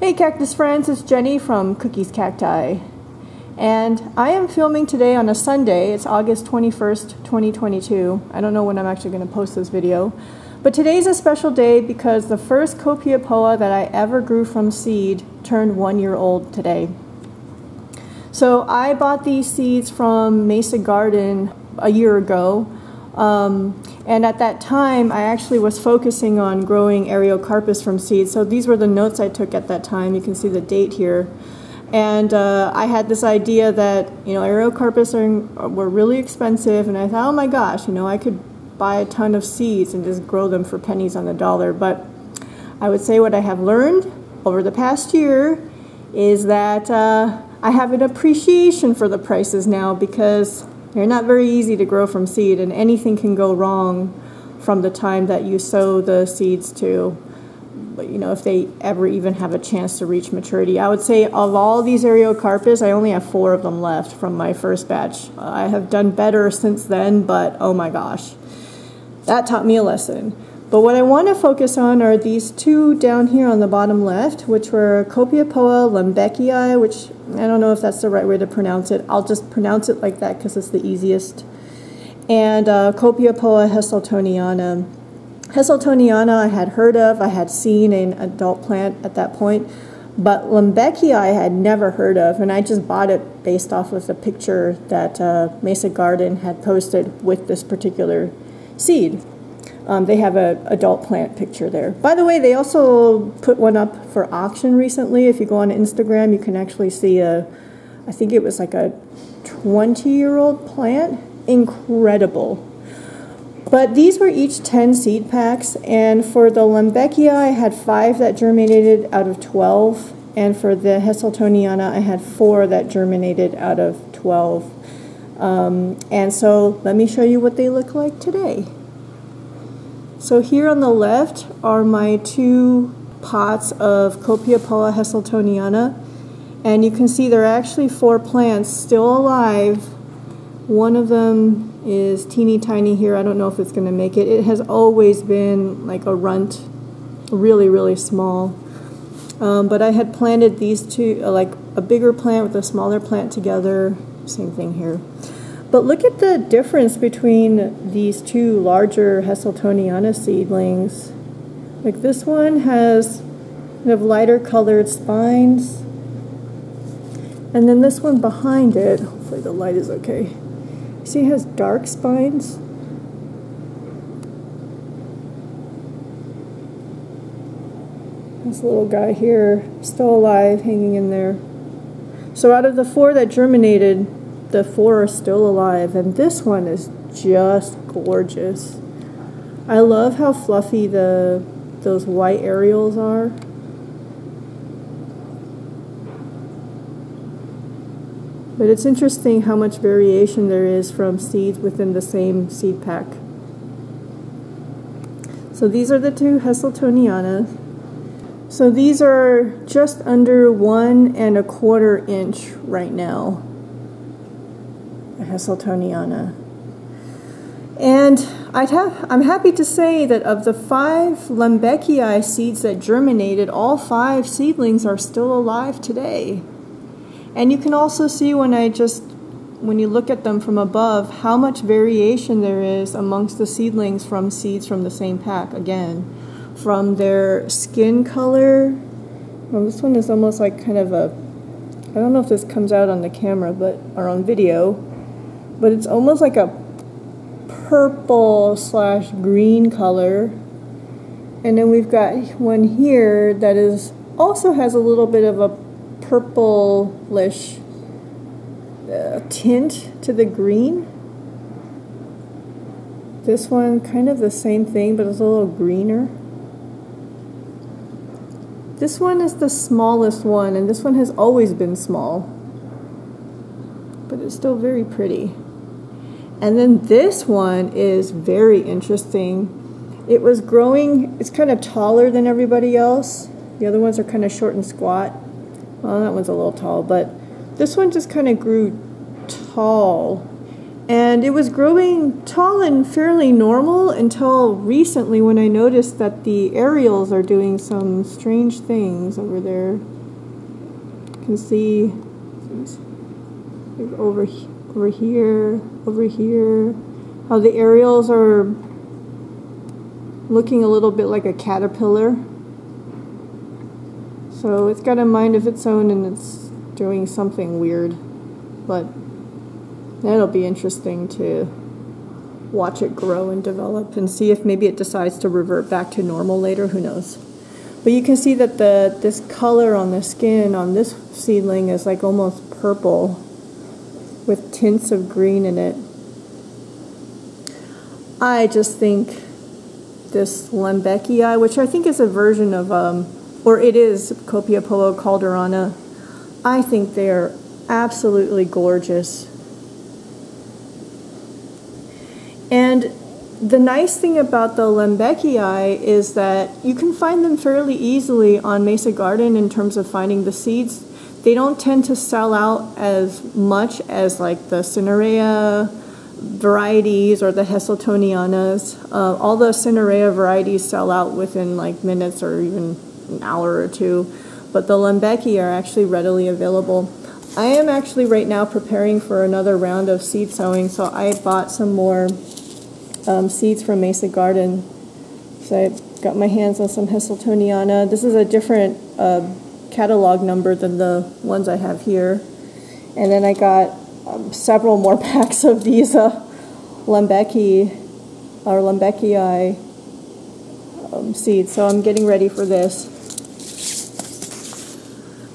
Hey cactus friends, it's Jenny from Cookies Cacti, and I am filming today on a Sunday. It's August 21st, 2022. I don't know when I'm actually going to post this video, but today's a special day because the first Copiapoa that I ever grew from seed turned 1 year old today. So I bought these seeds from Mesa Garden a year ago. And at that time, I actually was focusing on growing Areocarpus from seeds. So these were the notes I took at that time. You can see the date here. And I had this idea that, Areocarpus were really expensive. And I thought, oh my gosh, I could buy a ton of seeds and just grow them for pennies on the dollar. But I would say what I have learned over the past year is that I have an appreciation for the prices now, because they're not very easy to grow from seed, and anything can go wrong from the time that you sow the seeds to, if they ever even have a chance to reach maturity. I would say of all these Areocarpus, I only have 4 of them left from my first batch. I have done better since then, but oh my gosh, that taught me a lesson. But what I want to focus on are these 2 down here on the bottom left, which were Copiapoa lembeckii, which I don't know if that's the right way to pronounce it. I'll just pronounce it like that because it's the easiest. And Copiapoa heseltoniana. Heseltoniana I had heard of, I had seen an adult plant at that point, but lembeckii I had never heard of, and I just bought it based off of the picture that Mesa Garden had posted with this particular seed. They have an adult plant picture there. By the way, they also put one up for auction recently. If you go on Instagram, you can actually see I think it was like a 20-year-old plant. Incredible. But these were each 10 seed packs, and for the lembeckii, I had 5 that germinated out of 12, and for the heseltoniana, I had 4 that germinated out of 12. And so let me show you what they look like today. So here on the left are my 2 pots of Copiapoa heseltoniana, and you can see there are actually 4 plants still alive. One of them is teeny tiny here. I don't know if it's going to make it. It has always been like a runt, really, really small. But I had planted these 2, like a bigger plant with a smaller plant together. Same thing here. But look at the difference between these 2 larger heseltoniana seedlings. Like this one has kind of lighter colored spines, and then this one behind it, hopefully the light is okay. See, it has dark spines. This little guy here, still alive, hanging in there. So out of the 4 that germinated, the 4 are still alive, and this one is just gorgeous. I love how fluffy those white areoles are. But it's interesting how much variation there is from seeds within the same seed pack. So these are the 2 heseltonianas. So these are just under 1 1/4 inch right now. Heseltoniana. And I'm happy to say that of the 5 lembeckii seeds that germinated, all 5 seedlings are still alive today. And you can also see when you look at them from above, how much variation there is amongst the seedlings from seeds from the same pack. Again, from their skin color. Well, this one is almost like kind of I don't know if this comes out on the camera, or on video, but it's almost like a purple/green color. And then we've got one here that also has a little bit of a purplish tint to the green. This one kind of the same thing, but it's a little greener. This one is the smallest one, and this one has always been small, but it's still very pretty. And then this one is very interesting. It was growing, it's kind of taller than everybody else. The other ones are kind of short and squat. Well, that one's a little tall, but this one just kind of grew tall. And it was growing tall and fairly normal until recently when I noticed that the aerials are doing some strange things over there. You can see over here, how the aerials are looking a little bit like a caterpillar. So it's got a mind of its own and it's doing something weird, but that'll be interesting to watch it grow and develop and see if maybe it decides to revert back to normal later, who knows. But you can see that this color on the skin on this seedling is like almost purple with tints of green in it. I just think this Lembeckii, which I think is a version of, or it is Copiapoa calderana, I think they are absolutely gorgeous. And the nice thing about the Lembeckii is that you can find them fairly easily on Mesa Garden in terms of finding the seeds. They don't tend to sell out as much as like the Cinerea varieties or the Heseltonianas. All the Cinerea varieties sell out within like minutes or even an hour or two, but the Lembeckii are actually readily available. I am actually right now preparing for another round of seed sowing, so I bought some more seeds from Mesa Garden. So I got my hands on some Heseltoniana. This is a different catalog number than the ones I have here. And then I got several more packs of these Lembeckii or Lembeckii seeds. So I'm getting ready for this.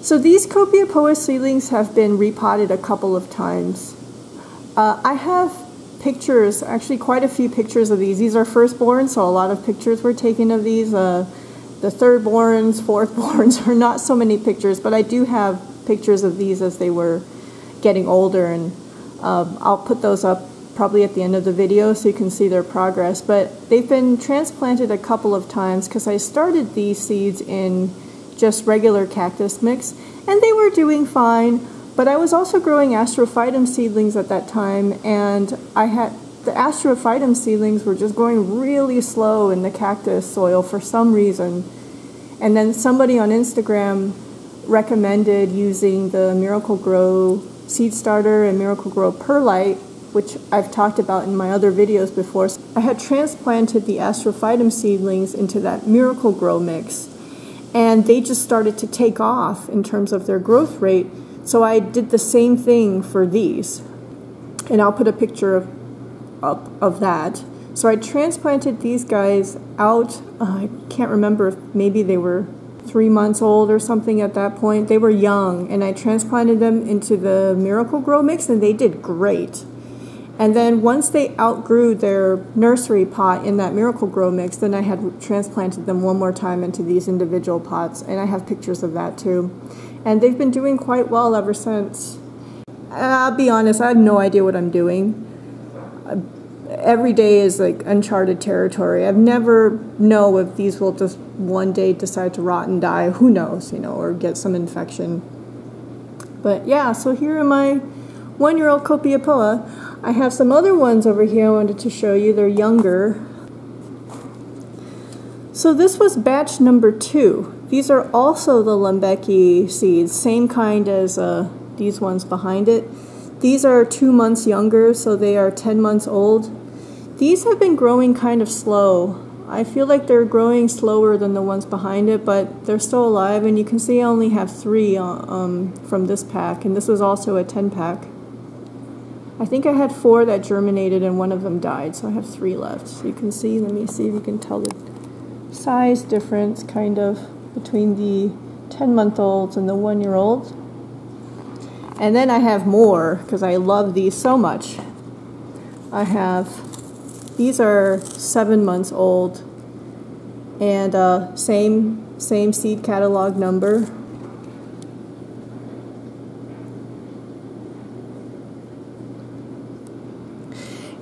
So these Copiapoa seedlings have been repotted a couple of times. I have pictures, actually quite a few pictures of these. These are firstborn, so a lot of pictures were taken of these. The thirdborns, fourthborns are not so many pictures, but I do have pictures of these as they were getting older, and I'll put those up probably at the end of the video so you can see their progress. But they've been transplanted a couple of times because I started these seeds in just regular cactus mix, and they were doing fine. But I was also growing Astrophytum seedlings at that time, and the Astrophytum seedlings were just going really slow in the cactus soil for some reason. And then somebody on Instagram recommended using the Miracle-Gro seed starter and Miracle-Gro perlite, which I've talked about in my other videos before. So I had transplanted the Astrophytum seedlings into that Miracle-Gro mix, and they just started to take off in terms of their growth rate. So I did the same thing for these, and I'll put a picture of that. So I transplanted these guys out, I can't remember if maybe they were 3 months old or something at that point. They were young, and I transplanted them into the Miracle-Gro mix, and they did great. And then once they outgrew their nursery pot in that Miracle-Gro mix, then I had transplanted them one more time into these individual pots, and I have pictures of that too. And they've been doing quite well ever since. I'll be honest, I have no idea what I'm doing. Every day is like uncharted territory. I've never know if these will just one day decide to rot and die. Who knows, or get some infection. But yeah, so here are my 1-year-old Copiapoa. I have some other ones over here I wanted to show you. They're younger. So this was batch number 2. These are also the Lembeckii seeds, same kind as these ones behind it. These are 2 months younger, so they are 10 months old. These have been growing kind of slow. I feel like they're growing slower than the ones behind it, but they're still alive, and you can see I only have 3 from this pack, and this was also a 10-pack. I think I had 4 that germinated and 1 of them died, so I have 3 left. So you can see, let me see if you can tell the size difference kind of between the 10-month-olds and the 1-year-olds. And then I have more because I love these so much. These are 7 months old, and same seed catalog number.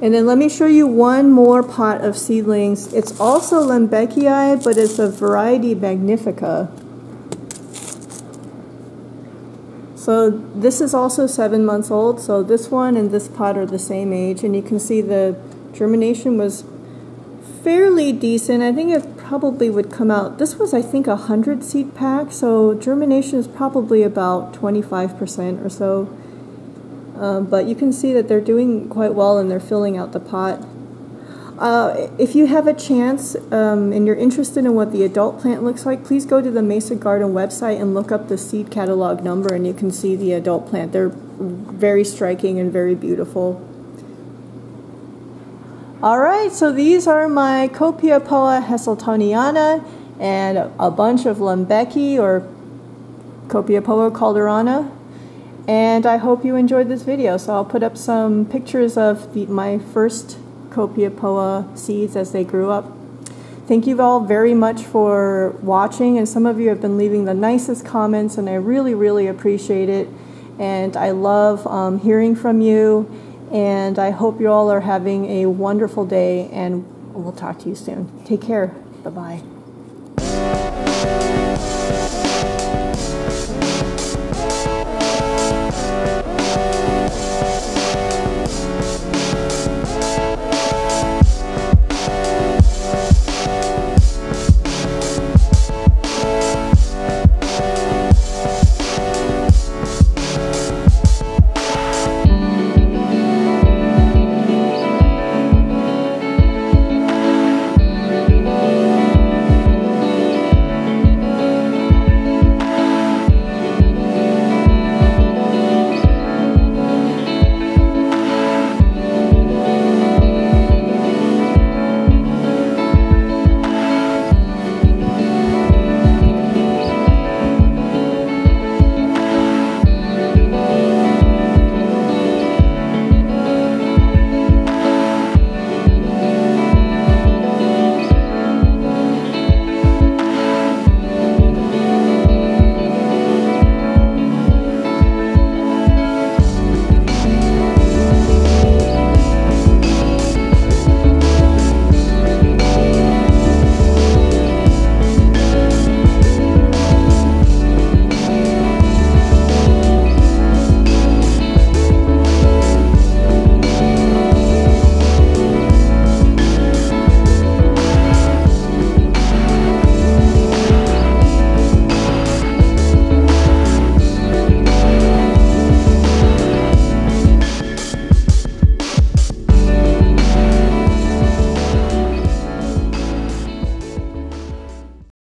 And then let me show you one more pot of seedlings. It's also Lembeckii, but it's a variety Magnifica. So this is also 7 months old, so this one and this pot are the same age, and you can see the germination was fairly decent. I think it probably would come out, this was I think 100 seed pack, so germination is probably about 25% or so. But you can see that they're doing quite well and they're filling out the pot. If you have a chance and you're interested in what the adult plant looks like, please go to the Mesa Garden website and look up the seed catalog number and you can see the adult plant. They're very striking and very beautiful. Alright, so these are my Copiapoa heseltoniana and a bunch of Lembecki or Copiapoa calderana. And I hope you enjoyed this video. So I'll put up some pictures of my first Copiapoa seeds as they grew up. Thank you all very much for watching, and some of you have been leaving the nicest comments and I really, really appreciate it. And I love hearing from you, and I hope you all are having a wonderful day, and we'll talk to you soon. Take care. Bye-bye.